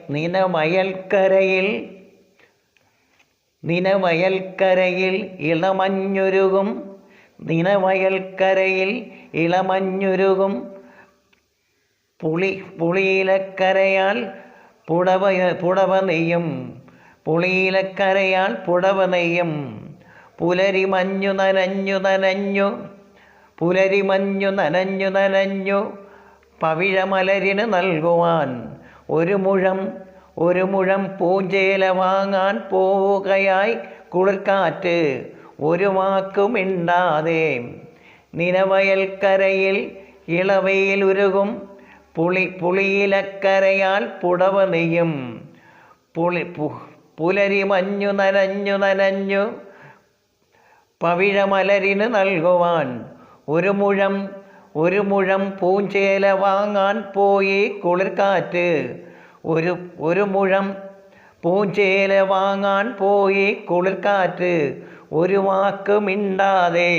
നിനവയൽക്കരയിൽ നിനവയൽക്കരയിൽ ഇളമഞ്ഞുരുകും നിനവയൽക്കരയിൽ ഇളമഞ്ഞുരുകും പുളിയിലക്കരയാൽ പുടവ നെയ്യും പുളിയിലക്കരയാൽ പുടവ നെയ്യും പുലരിമഞ്ഞു നനഞ്ഞു പവിഴമലരിന് നൽകുവാൻ ഒരു മുഴം പൂഞ്ചേല വാങ്ങാൻ പോവുകയായി കുളിർക്കാറ്റ് ഒരു വാക്കുമിണ്ടാതെ. നിനവയൽക്കരയിൽ ഇളവയിലുരുകും പുളിയിലക്കരയാൽ പുടവ നെയ്യും പുലരിമഞ്ഞു നനഞ്ഞു പവിഴമലരിന് നൽകുവാൻ ഒരു മുഴം പൂഞ്ചേല വാങ്ങാൻ പോയി കുളിർക്കാറ്റ് ഒരു മുഴം പൂഞ്ചേല വാങ്ങാൻ പോയി കുളിർക്കാറ്റ് ഒരു വാക്ക് മിണ്ടാതെ.